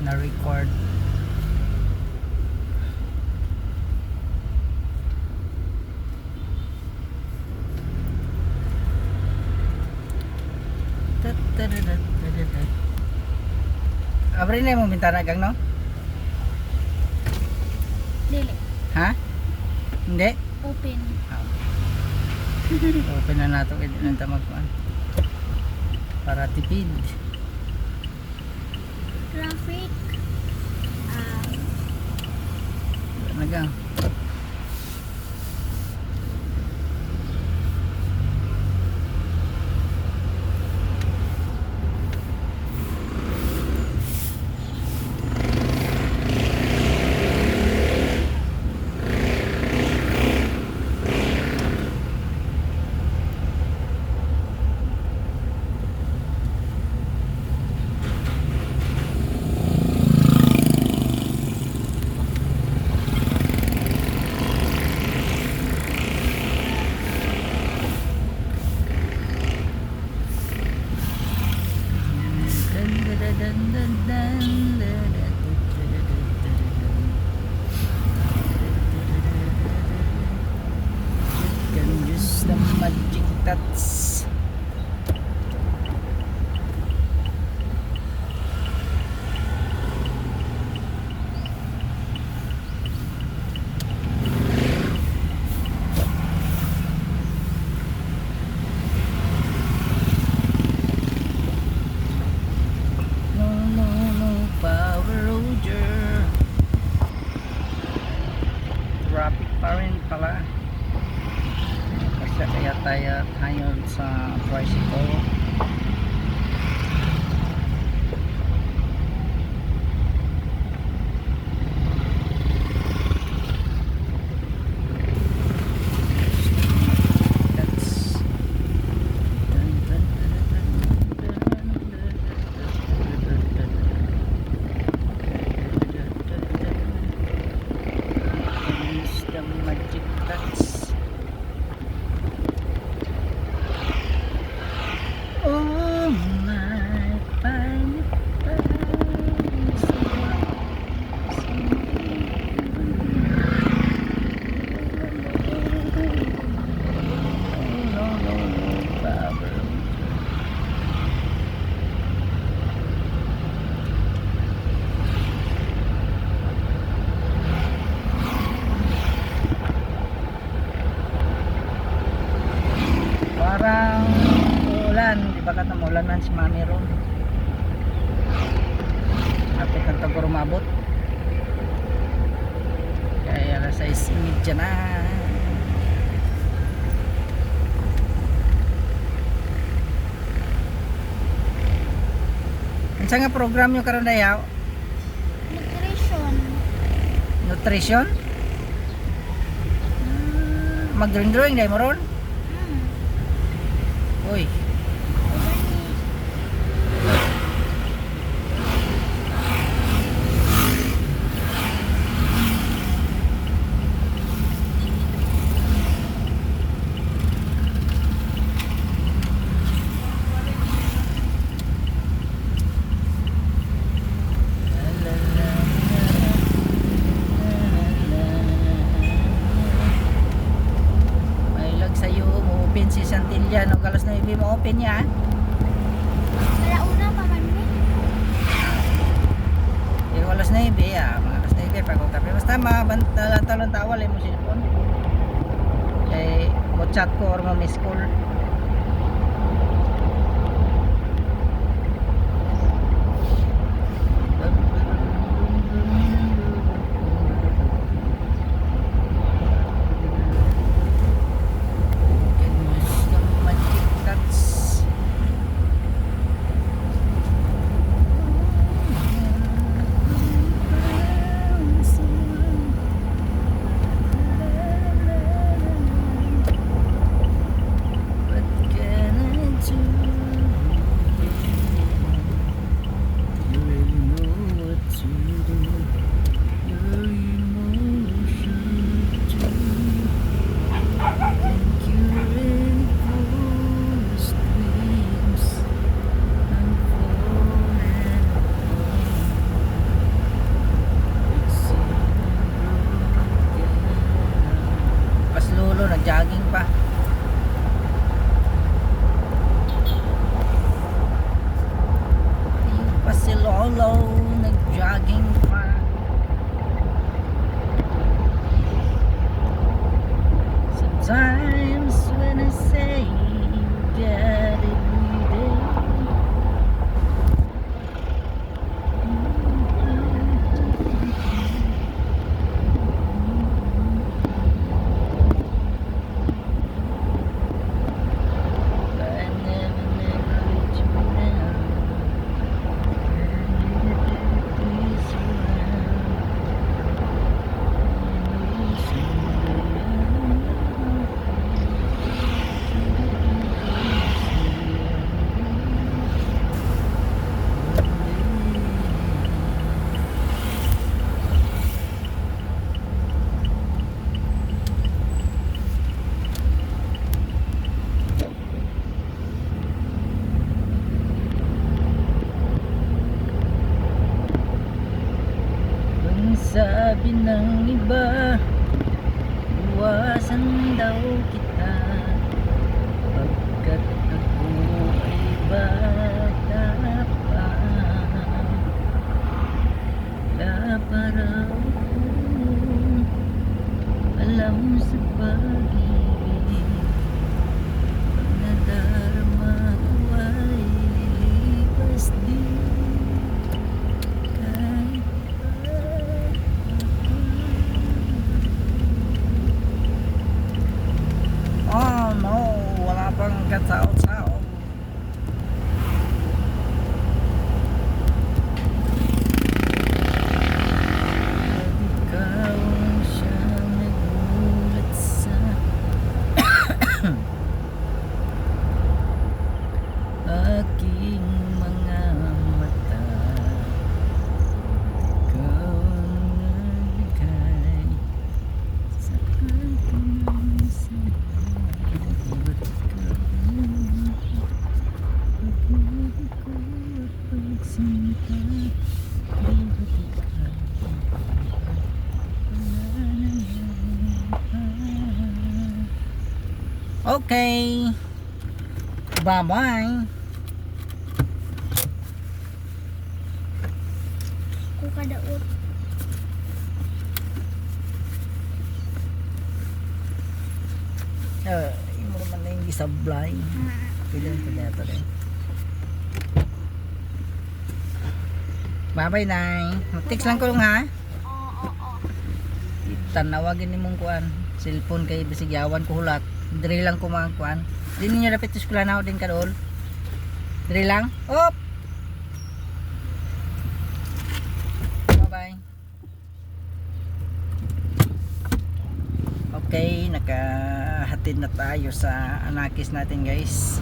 na record. Abri na yung bintana gang no? Dili. Ha? Hindi? Open. Open na nato kaya din ang magkuhan para tipid. Traffic. Nagang can use the magic touch. No, Power Roger. Traffic pa rin pala. Kasi kaya tayo sa tricycle. The magic touch. Oh my, find parang ulan, di ba katamulan man si Mami ron. Kapit ang tagor umabot. Kaya alas 6:30 na. Unsa nga program nyo karon dayaw? Nutrition. Nutrition? Mag-drawing day mo ron? Uy, mailag sa'yo mo-open si Santillan o kalas na ibi mo-open niya. Alauna pa man ni. Yung alas na ibi mga alas na ibi pag-ukapi basta mabantalan tawal mo cellphone kay mo chat ko or mo miss call. solo nag-jogging pa. Sometimes when I say you get it every day, but I never let you down. Please Ang sabi ng iba, iwasan daw kita pagkat ako ay bata pa. Wala pa raw akong alam sa pag-ibig. Pag nadarama ko ay lilipas din. Kahit oh no, wala pang katao-tao. Ikaw ang siyang nagulat sa aking mga mata. Ikaw ang nagbigay sa akin ng saya. Ba't ikaw pag-ibig ko at pagsinta? Ba't ikaw wala na yan? Okay, bye-bye. Ko kadaot. Imo naman na yung gisablay. Pwede rin ito dito rin. Bye-bye, Nay. Text lang ko lang ha. Oo. Tanawagin ni mong kuan. Cellphone kay bisigyawan ko hulat. Diri lang ko mga kuan. Di ninyo dapat eskwela na din ka doon. Diri lang. Op! Bye-bye. Okay, nakahatid na tayo sa anakis natin, guys.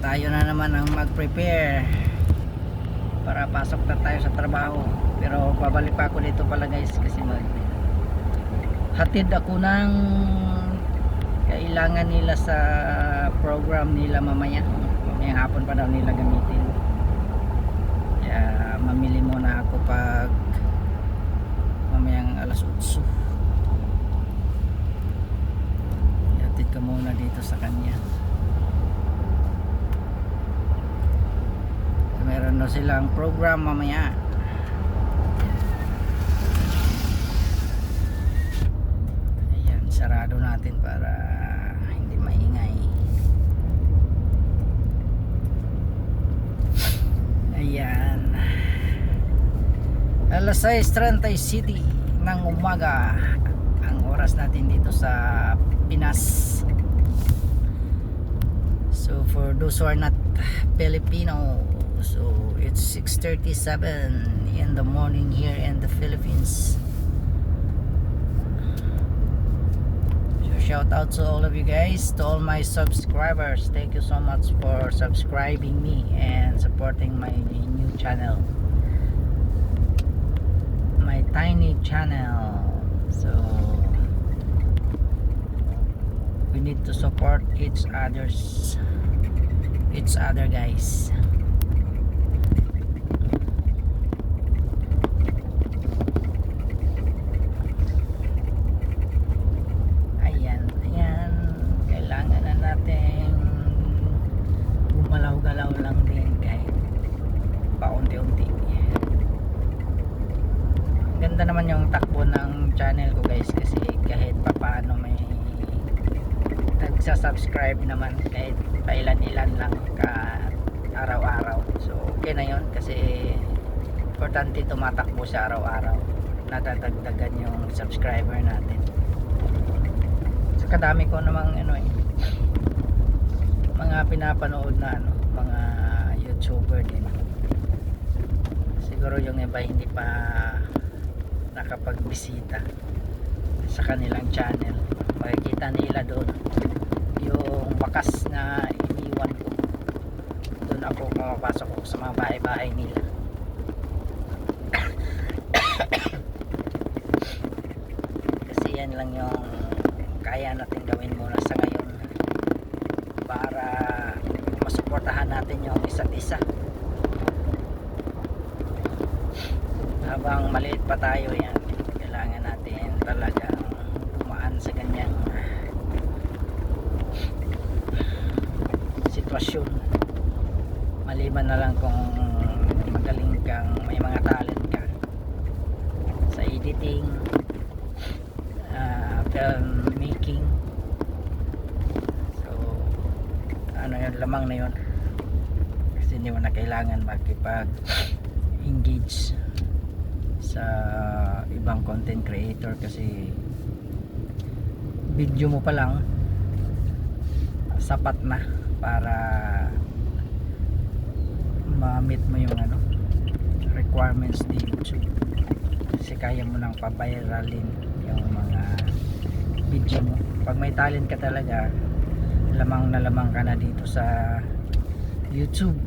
Tayo na naman ang mag-prepare para pasok na tayo sa trabaho. Pero babalik pa ako dito pala, guys, kasi hatid ako ng kailangan nila sa program nila mamaya. Mamayang hapon pa daw nila gamitin. Kaya mamili muna ako pag mamayang alas 8. Hatid ka muna dito sa kanya. Meron na silang program mamaya. Ayan, sarado natin para hindi maingay. Ayan, alas 6:30 ng umaga ang oras natin dito sa Pinas. So for those who are not Filipino, so it's 6:37 in the morning here in the Philippines. So shout out to all of you guys, to all my subscribers. Thank you so much for subscribing me and supporting my new channel, my tiny channel. So we need to support each other, guys. Ayan, kailangan na natin gumalaw-galaw lang din kahit maganda naman yung takbo ng channel ko guys, kasi kahit papaano may nagsasubscribe naman kahit pailan-ilan lang ka araw-araw. So okay na yun kasi importante tumatakbo sa araw-araw, nadadagdagan yung subscriber natin. So kadami ko namang mga pinapanood na mga YouTuber din. Siguro yung iba hindi pa nakapagbisita sa kanilang channel, makikita nila doon yung wakas na iniwan ko. Doon ako pumapasok ko sa mga bahay-bahay nila. Kasi yan lang yung kaya natin gawin muna sa ngayon para masuportahan natin yung isa't isa. Habang maliit pa tayo, yan kailangan natin talagang dumaan sa ganyang sitwasyon. Maliban na lang kung magaling kang, may mga talent ka sa editing, film making. So yun, lamang na yun, kasi hindi mo na kailangan makipag engage sa ibang content creator, kasi video mo pa lang sapat na para ma-meet mo yung requirements ni YouTube, kasi kaya mo nang pa-viralin yung mga video mo. Pag may talent ka talaga, lamang na lamang ka na dito sa YouTube.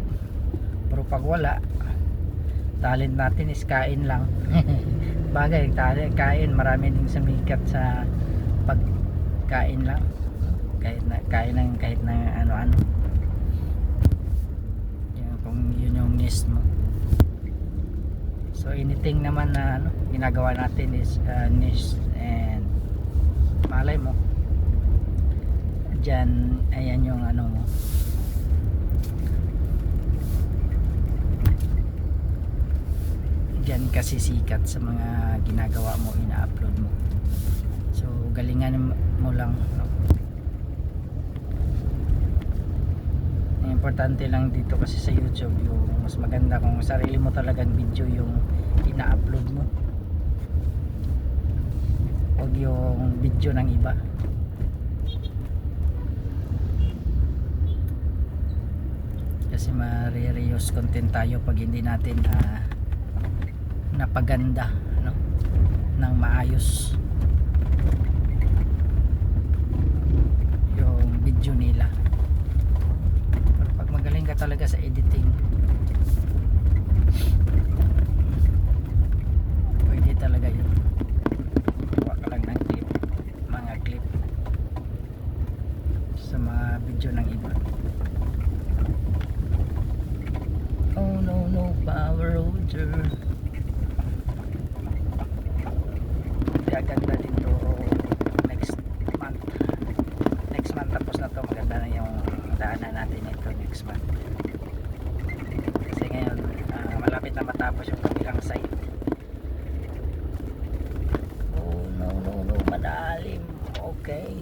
Pero pag wala, talent natin is kain lang. Bagay, talent, kain, marami ding sumikat sa pagkain lang, kahit na kain ng kahit na ano-ano. Yan, kung yun yung niche mo. So anything naman na ginagawa natin is niche, and malay mo dyan, ayan yung mo, dyan kasi sikat sa mga ginagawa mo, ina-upload mo. So galingan mo lang, Importante lang dito kasi sa YouTube, yung mas maganda kung sarili mo talagang video yung ina-upload mo, huwag yung video ng iba. Kasi ma-reuse content tayo pag hindi natin napaganda ng maayos yung video nila. Pero pag magaling ka talaga sa editing, pwede talaga yun. Kuha ka lang ng clip, mga clip sa mga video ng iba. Oh no, no Power Roger. Gaganda din to next month. Next month tapos na to, maganda na yung daanan natin ito next month. Kasi ngayon malapit na matapos yung kabilang side. Oh no, no, no, malalim. Okay,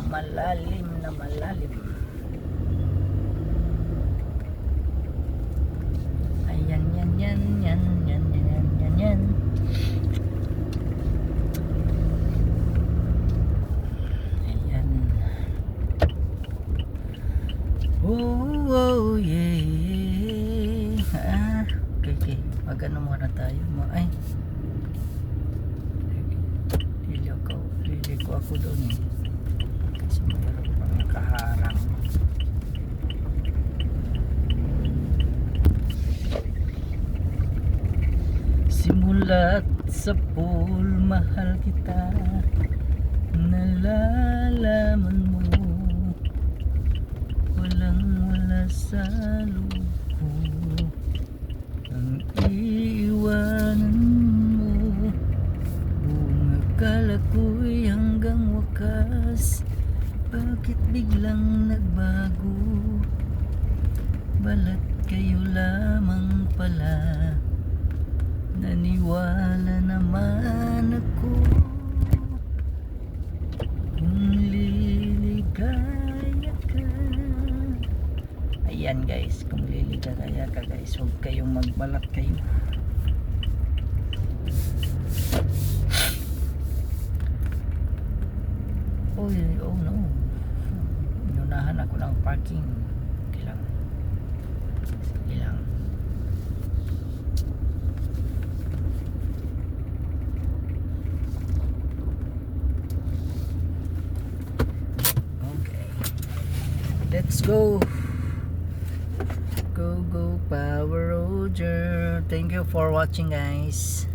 malalim na malalim. Ayan, yan, yan, yan, yan, yan, yan, yan. Ayan. Oh, oh, yeah. Okay, okay. Mag-ano muna tayo. Ay. Lili ko ako doon eh. Kasi mayroon pang nakaharang. Simulat sa pool, mahal kita, nalalaman mo, walang wala sa loob ko, ang iiwanan mo, buong akala ko'y hanggang wakas, bakit biglang nagbago, balat kayo lamang pala, naniwala naman Kaya ka guys, huwag kayong magbalat kayo. Uy, oh no. Inunahan ako ng parking. Okay lang. Sige lang. Okay. Let's go. Go, go, Power Roger. Thank you for watching, guys.